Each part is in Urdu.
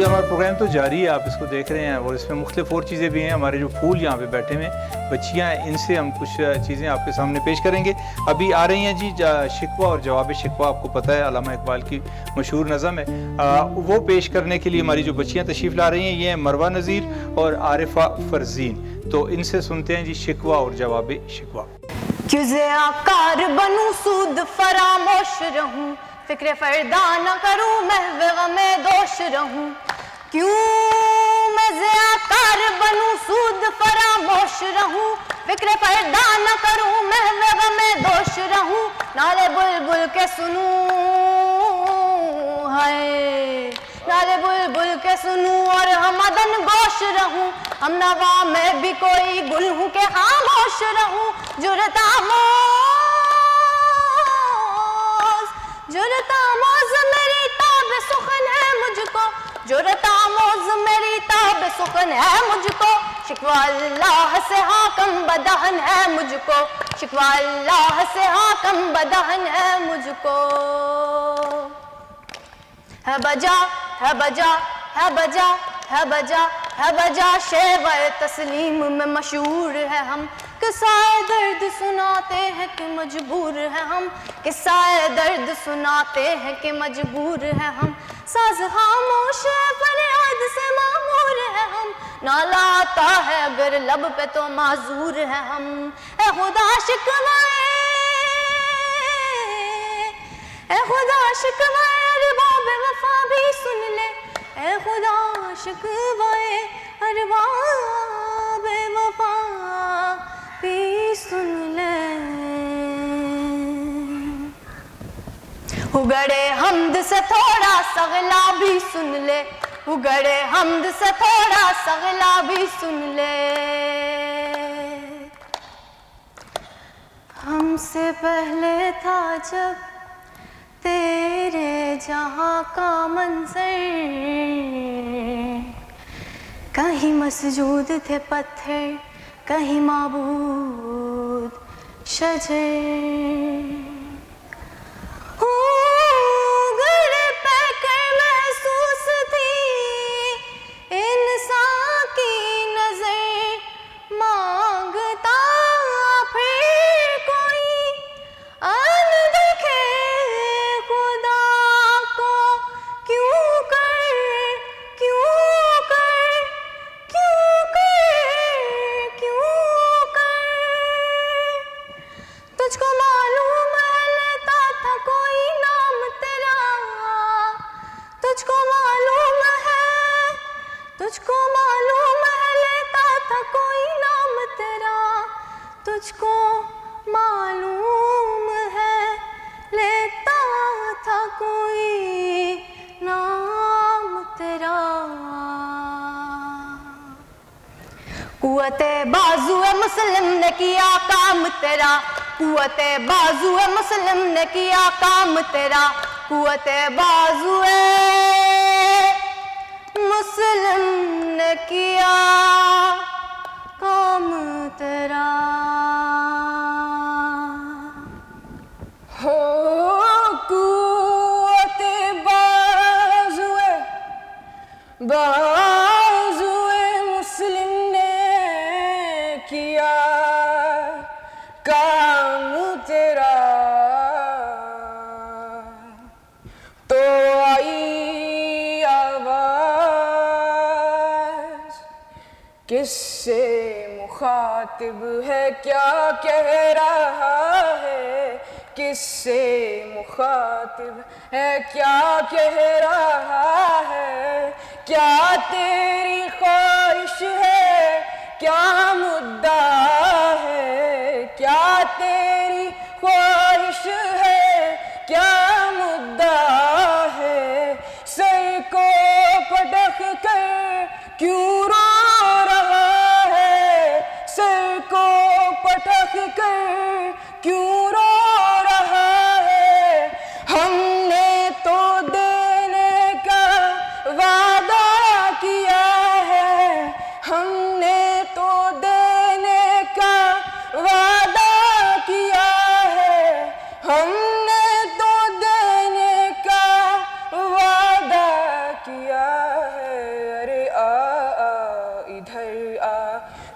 ابھی ہمارا پروگرام تو جاری ہے، آپ اس کو دیکھ رہے ہیں، اور اس میں مختلف اور چیزیں بھی ہیں. ہمارے جو پھول یہاں پہ بیٹھے ہوئے ہیں، بچیاں ہیں، ان سے ہم کچھ چیزیں آپ کے سامنے پیش کریں گے. ابھی آ رہی ہیں جی شکوہ اور جواب شکوہ. آپ کو پتہ ہے علامہ اقبال کی مشہور نظم ہے، وہ پیش کرنے کے لیے ہماری جو بچیاں تشریف لا رہی ہیں یہ ہیں مروہ نذیر اور عارفہ فرزین. تو ان سے سنتے ہیں جی شکوہ اور جواب شکوہ. کیوں ضیاءکار بنوں سود فراموش رہوں، فکر فردا نہ کروں محو غم دوش رہوں. کیوں میں ضیاءکار بنوں سود فراموش رہوں، فکر فردا نہ کروں محو غم دوش رہوں. نالے بلبل کے سنوں ہے، نالے بلبل کے سنوں اور ہمدن گوش رہوں. ہم نوا میں بھی کوئی گل ہوں کہ خاموش رہوں. جرت آموز میری تاب سخن ہے مجھ کو، جرت آموز میری تاب سخن ہے مجھ کو. شکوہ اللہ سے حاکم بدہن ہے مجھ کو، شکوہ اللہ سے حاکم بدہن ہے مجھ کو. ہے بجا ہے بجا ہے بجا ہے بجا ہے بجا شیوہ تسلیم میں مشہور ہے ہم. قصہ درد سناتے ہیں کہ مجبور ہے ہم، قصہ درد سناتے ہیں کہ مجبور ہے ہم. ساز خاموش ہے فریاد سے معمور ہے ہم، نالا آتا ہے اگر لب پہ تو معذور ہے ہم. اے خدا شکوائے، اے خدا شکوائے ارباب وفا بھی سن لے. اے خدا شکوائے ارباب وفا بھی سن لے. اگڑے حمد سے تھوڑا سغلا بھی سن لے، اگڑے حمد سے تھوڑا سغلا بھی سن لے. ہم سے پہلے تھا جب تیرے جہاں کا منظر، کہیں مسجود تھے پتھر، کہیں معبود شجر. گر پہ کر محسوس تھی انسان کی نظر، مانگتا پھر کوئی ان دیکھے خدا کو. کیوں کر کیوں کر کیوں کر کیوں کر. تجھ کو معلوم ہے لیتا تھا کوئی نام تیرا، تجھ کو معلوم ہے، تجھ کو معلوم ہے لیتا تھا کوئی نام تیرا. تجھ کو معلوم ہے لیتا تھا کوئی نام تیرا. قوت بازو مسلم نے کیا کام تیرا، قوت بازو مسلم نے کیا کام تیرا. قوت بازو مسلم نے کیا کام تیرا. ہو قوت بازو بازو مسلم نے کیا کام تیرا. تو آئی آواز کس سے مخاطب ہے، کیا کہہ رہا ہے، کس سے مخاطب ہے، کیا کہہ رہا ہے. کیا تیری خواہش ہے، کیا مدعا ہے، کیا تیری خواہش ہے، کیا مدعا ہے. سر کو پٹک کر کیوں رو رہا ہے، سر کو پٹک کر کیوں رو رہا ہے. ہم نے تو دینے کا وعدہ کیا ہے، ہم نے تو دینے کا وعدہ کیا ہے، ہم نے تو دینے کا وعدہ کیا ہے.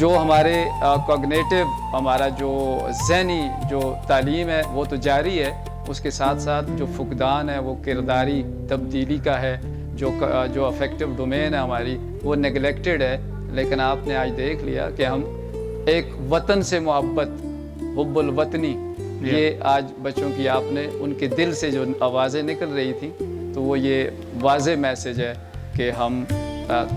جو ہمارے کوگنیٹو ہمارا جو ذہنی جو تعلیم ہے وہ تو جاری ہے، اس کے ساتھ ساتھ جو فقدان ہے وہ کرداری تبدیلی کا ہے، جو افیکٹو ڈومین ہے ہماری وہ نیگلیکٹڈ ہے. لیکن آپ نے آج دیکھ لیا کہ ہم ایک وطن سے محبت، حب الوطنی، یہ آج بچوں کی آپ نے ان کے دل سے جو آوازیں نکل رہی تھیں تو وہ یہ واضح میسج ہے کہ ہم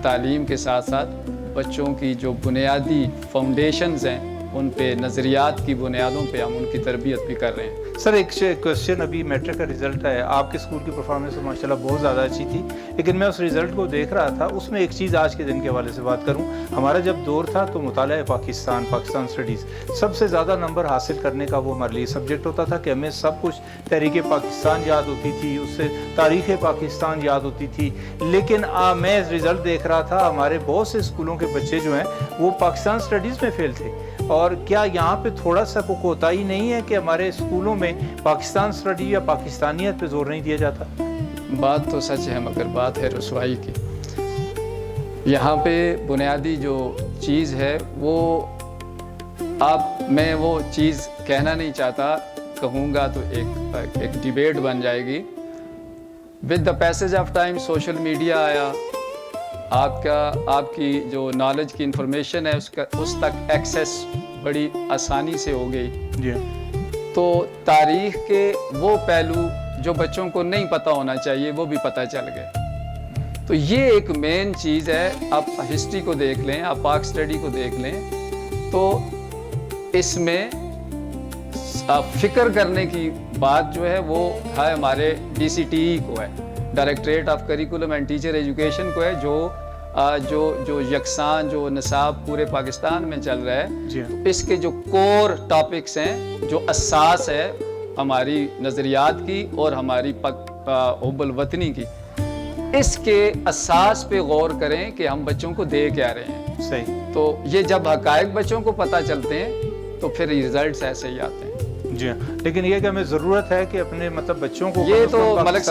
تعلیم کے ساتھ ساتھ بچوں کی جو بنیادی فاؤنڈیشنز ہیں ان پہ، نظریات کی بنیادوں پہ ہم ان کی تربیت بھی کر رہے ہیں. سر ایک کوشچن، ابھی میٹرک کا رزلٹ ہے، آپ کے اسکول کی پرفارمنس ماشاءاللہ بہت زیادہ اچھی تھی، لیکن میں اس رزلٹ کو دیکھ رہا تھا، اس میں ایک چیز آج کے دن کے حوالے سے بات کروں. ہمارا جب دور تھا تو مطالعہ پاکستان اسٹڈیز سب سے زیادہ نمبر حاصل کرنے کا وہ ہمارے لیے سبجیکٹ ہوتا تھا کہ ہمیں سب کچھ تحریک پاکستان یاد ہوتی تھی، اس سے تاریخ پاکستان یاد ہوتی تھی. لیکن میں رزلٹ دیکھ رہا تھا، ہمارے بہت سے اسکولوں کے بچے جو ہیں وہ پاکستان اسٹڈیز میں فیل تھے. اور کیا یہاں پہ تھوڑا سا کوتاہی نہیں ہے کہ ہمارے اسکولوں میں پاکستان اسٹڈی یا پاکستانیت پہ زور نہیں دیا جاتا؟ بات تو سچ ہے مگر بات ہے رسوائی کی. یہاں پہ بنیادی جو چیز ہے وہ میں وہ چیز کہنا نہیں چاہتا، کہوں گا تو ایک ڈیبیٹ بن جائے گی. With the passage of time social media آیا، آپ کی جو نالج کی انفارمیشن ہے اس تک ایکسیس بڑی آسانی سے ہو گئی. جی. تو تاریخ کے وہ پہلو جو بچوں کو نہیں پتہ ہونا چاہیے وہ بھی پتہ چل گئے. تو یہ ایک مین چیز ہے. آپ ہسٹری کو دیکھ لیں، آپ پاک اسٹڈی کو دیکھ لیں، تو اس میں فکر کرنے کی بات جو ہے وہ ہمارے DCTE کو ہے، directorate of curriculum and teacher education کو ہے، جو یکساں جو نصاب پورے پاکستان میں چل رہا ہے. جی. اس کے جو کور ٹاپکس ہیں، جو اساس ہے ہماری نظریات کی اور ہماری حب الوطنی کی، اس کے اساس پہ غور کریں کہ ہم بچوں کو دے کیا رہے ہیں. صحیح. تو یہ جب حقائق بچوں کو پتہ چلتے ہیں تو پھر ریزلٹس ایسے ہی آتے ہیں. جی. لیکن یہ کہ ہمیں ضرورت ہے کہ اپنے بچوں کو، یہ تو ملک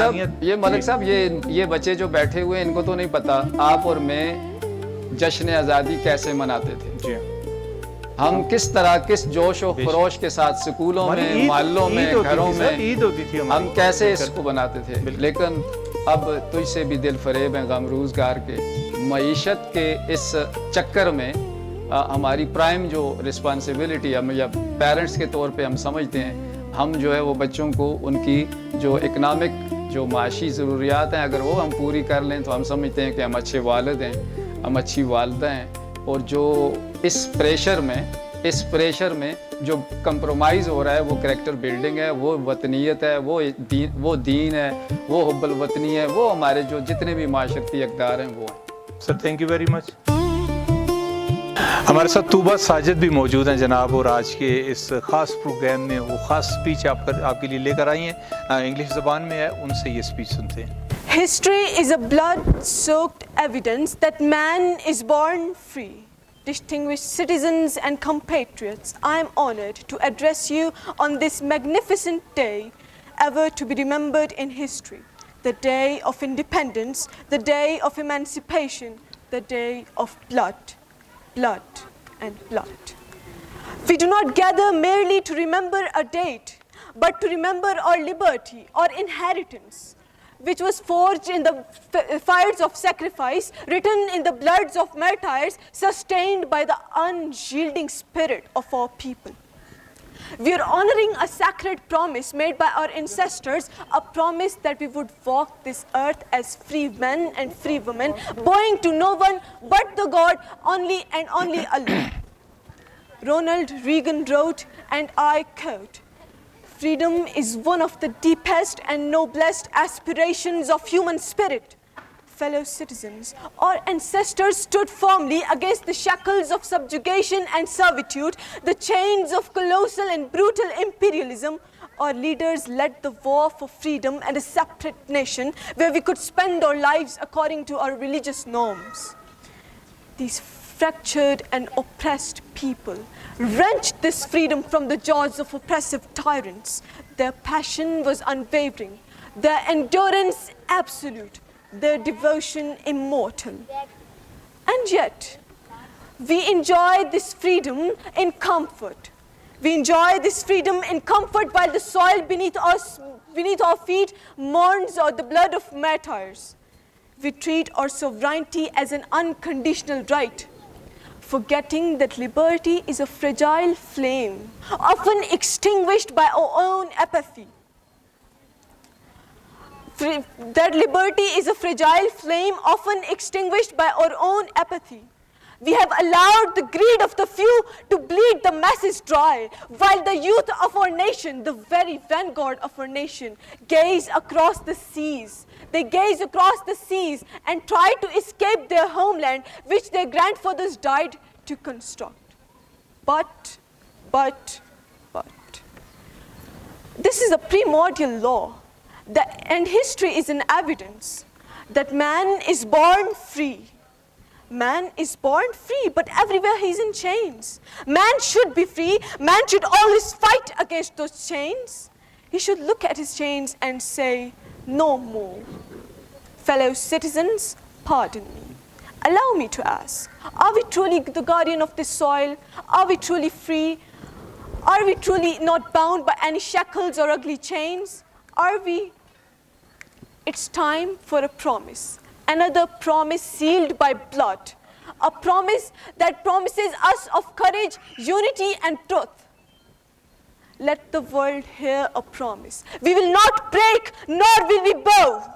صاحب یہ بچے جو بیٹھے ہوئے ان کو تو نہیں پتا آپ اور میں جشن آزادی کیسے مناتے تھے. جی. ہم کس طرح، کس جوش و خروش کے ساتھ سکولوں میں، محلوں میں، گھروں میں عید ہوتی تھی، ہم کیسے اس کو بناتے تھے. لیکن اب تجھ سے بھی دل فریب ہیں غم روزگار کے. معیشت کے اس چکر میں ہماری پرائم جو رسپانسبلٹی ہم یا پیرنٹس کے طور پہ ہم سمجھتے ہیں، ہم جو ہے وہ بچوں کو ان کی جو اکنامک جو معاشی ضروریات ہیں اگر وہ ہم پوری کر لیں تو ہم سمجھتے ہیں کہ ہم اچھے والد ہیں، ہم اچھی والدہ ہیں. اور جو اس پریشر میں جو کمپرومائز ہو رہا ہے وہ کریکٹر بلڈنگ ہے، وہ وطنیت ہے، وہ دین ہے، وہ حب الوطنی ہے، وہ ہمارے جو جتنے بھی معاشرتی اقدار ہیں وہ ہیں. Sir thank you very much. ہمارے ساتھ طوبہ ساجد بھی موجود ہیں جناب، اور آج کے اس خاص پروگرام میں وہ خاص سپیچ آپ کے لیے لے کر آئی ہیں، انگلش زبان میں ہے، ان سے یہ سپیچ سنتے ہیں. History is a blood-soaked evidence that man is born free. Distinguished citizens and compatriots, I am honored to address you on this magnificent day, ever to be remembered in history. The day of independence, the day of emancipation, the day of blood, blood and blood. We do not gather merely to remember a date, but to remember our liberty, our inheritance, which was forged in the fires of sacrifice, written in the bloods of martyrs, sustained by the unyielding spirit of our people. We are honoring a sacred promise made by our ancestors, a promise that we would walk this earth as free men and free women, bowing to no one but the God, only and only Allah. Ronald Reagan wrote, and I quote, "Freedom is one of the deepest and noblest aspirations of human spirit." Fellow citizens, our ancestors stood firmly against the shackles of subjugation and servitude, the chains of colossal and brutal imperialism. Our leaders led the war for freedom and a separate nation where we could spend our lives according to our religious norms. These fractured and oppressed people wrenched this freedom from the jaws of oppressive tyrants. Their passion was unwavering, their endurance absolute, their devotion immortal. And yet, We enjoy this freedom in comfort. We enjoy this freedom in comfort while the soil beneath our feet mourns out the blood of martyrs. We treat our sovereignty as an unconditional right, forgetting that liberty is a fragile flame, often extinguished by our own apathy. That liberty is a fragile flame, often extinguished by our own apathy. We have allowed the greed of the few to bleed the masses dry, while the youth of our nation, the very vanguard of our nation, gaze across the seas. They gaze across the seas and try to escape their homeland, which their grandfathers died to construct. But, this is a primordial law, and history is an evidence that man is born free. Man is born free, but everywhere he's in chains. Man should be free. Man should always fight against those chains. He should look at his chains and say, no more. Fellow citizens, pardon me. Allow me to ask, are we truly the guardian of this soil? Are we truly free? Are we truly not bound by any shackles or ugly chains? Are we? It's time for a promise. Another promise sealed by blood. A promise that promises us of courage, unity, and truth. Let the world hear a promise. We will not break, nor will we bow.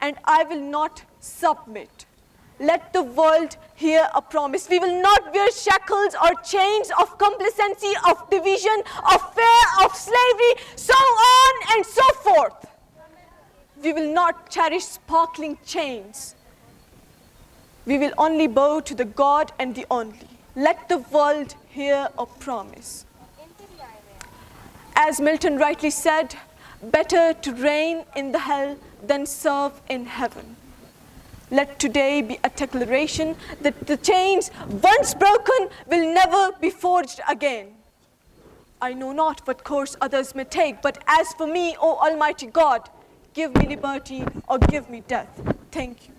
And I will not submit. Let the world hear a promise. We will not wear shackles or chains of complacency, of division, of fear, of slavery, so on and so forth. We will not cherish sparkling chains. We will only bow to the God and the only. Let the world hear a promise. As Milton rightly said, better to reign in the hell than serve in heaven. Let today be a declaration that the chains once broken will never be forged again. I know not what course others may take, but as for me, O Almighty God, give me liberty or give me death. Thank you.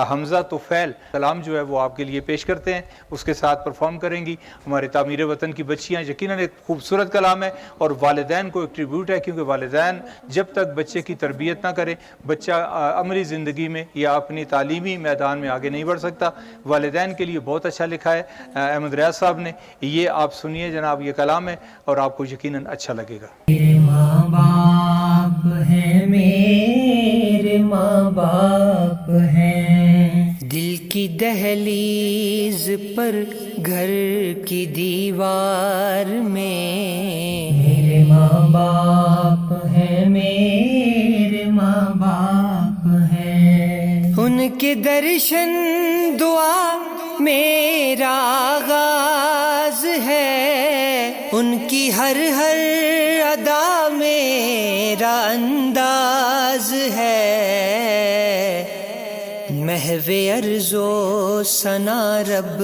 حمزہ توفیل کلام جو ہے وہ آپ کے لیے پیش کرتے ہیں، اس کے ساتھ پرفارم کریں گی ہمارے تعمیر وطن کی بچیاں. یقیناً ایک خوبصورت کلام ہے اور والدین کو ایک ٹریبیوٹ ہے، کیونکہ والدین جب تک بچے کی تربیت نہ کریں بچہ عملی زندگی میں یا اپنی تعلیمی میدان میں آگے نہیں بڑھ سکتا. والدین کے لیے بہت اچھا لکھا ہے احمد ریاض صاحب نے. یہ آپ سنیے جناب، یہ کلام ہے اور آپ کو یقیناً اچھا لگے گا. میرے ماں باپ ہیں، میرے ماں باپ ہیں، دل کی دہلیز پر گھر کی دیوار میں. میرے ماں باپ ہیں، میرے ماں باپ ہیں، ان کے درشن دعا میرا آغاز ہے، ان کی ہر ہر ادا میرا انداز ہے. محو عرض و ثنا رب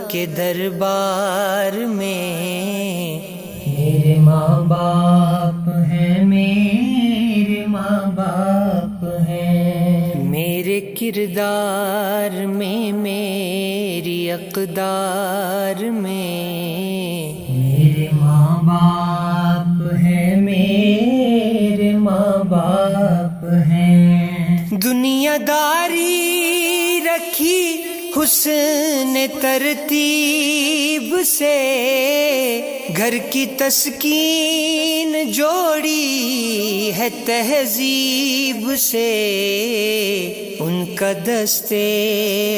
کے دربار میں. میرے ماں باپ ہیں، میرے ماں باپ ہیں، میرے کردار میں، میری اقدار میں. میرے ماں باپ ہیں، میرے ماں باپ ہیں، دنیا داری رکھی حسن ترتیب سے، گھر کی تسکین جوڑی ہے تہذیب سے. ان کا دستے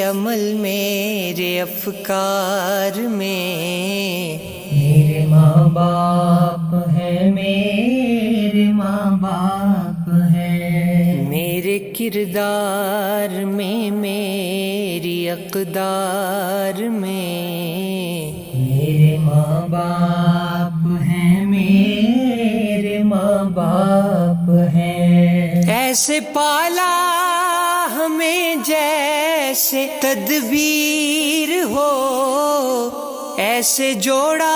عمل میرے افکار میں. میرے ماں باپ ہیں، میرے ماں باپ ہیں، میرے کردار میں، میری اقدار میں. میرے ماں باپ ہیں، میرے ماں باپ ہیں، ایسے پالا ہمیں جیسے تدبیر ہو، ایسے جوڑا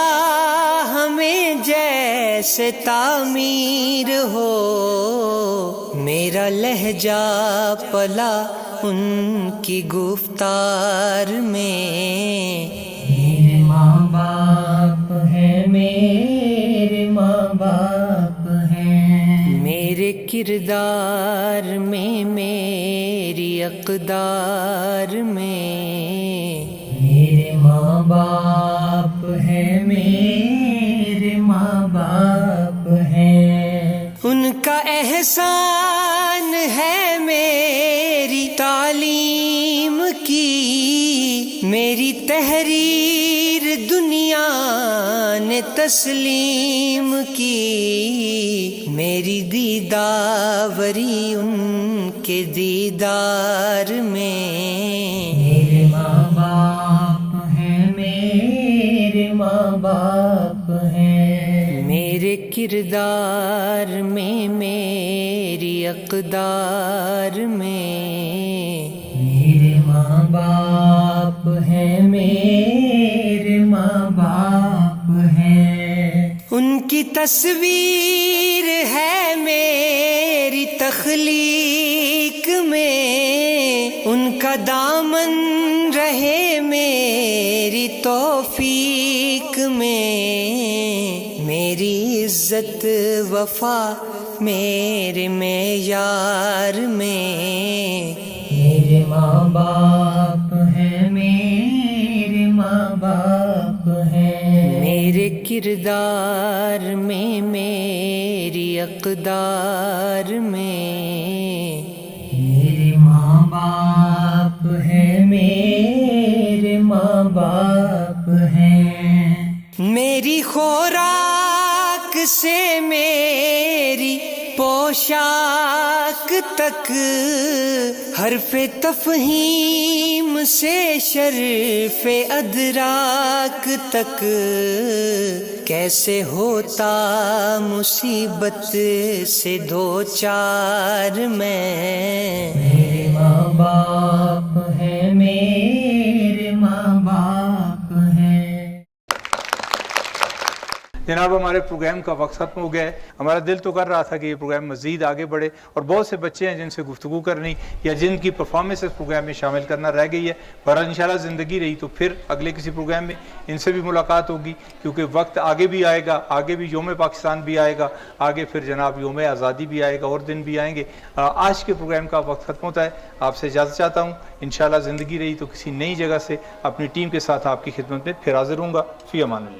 میں جیسے تعمیر ہو، میرا لہجہ پلا ان کی گفتار میں۔ میرے ماں باپ ہیں، میرے ماں باپ ہیں، میرے کردار میں، میری اقدار میں۔ میرے ماں باپ ہیں، میرے ماں باپ ہیں، ان کا احسان ہے میری تعلیم کی، میری تحریر دنیا نے تسلیم کی، میری دیداوری ان کے دیدار میں۔ میرے ماں باپ ہیں، میرے ماں باپ ہیں، میرے کردار میں، میری اقدار میں۔ میرے ماں باپ ہیں، میرے ماں باپ ہیں، ان کی تصویر ہے میری تخلیق میں، ان کا دامن رہے میری توفیق میں۔ میری عزت وفا میرے معیار میں۔ میرے ماں باپ ہیں، میرے ماں باپ ہیں، میرے کردار میں، میری اقدار میں۔ میرے ماں باپ ہیں، میرے ماں باپ ہیں، میری خوراک سے میری پوشاک تک، حرف تفہیم سے شرف ادراک تک، کیسے ہوتا مصیبت سے دو چار میں۔ میرے ماں باپ ہیں، میرے ماں باپ ہیں۔ جناب ہمارے پروگرام کا وقت ختم ہو گیا ہے۔ ہمارا دل تو کر رہا تھا کہ یہ پروگرام مزید آگے بڑھے، اور بہت سے بچے ہیں جن سے گفتگو کرنی یا جن کی پرفارمنس اس پروگرام میں شامل کرنا رہ گئی ہے، پر انشاءاللہ زندگی رہی تو پھر اگلے کسی پروگرام میں ان سے بھی ملاقات ہوگی، کیونکہ وقت آگے بھی آئے گا، آگے بھی یوم پاکستان بھی آئے گا، آگے پھر جناب یوم آزادی بھی آئے گا اور دن بھی آئیں گے۔ آج کے پروگرام کا وقت ختم ہوتا ہے، آپ سے اجازت چاہتا ہوں۔ انشاءاللہ زندگی رہی تو کسی نئی جگہ سے اپنی ٹیم کے ساتھ آپ کی خدمت میں پھر حاضر ہوں گا۔ فی امان اللہ۔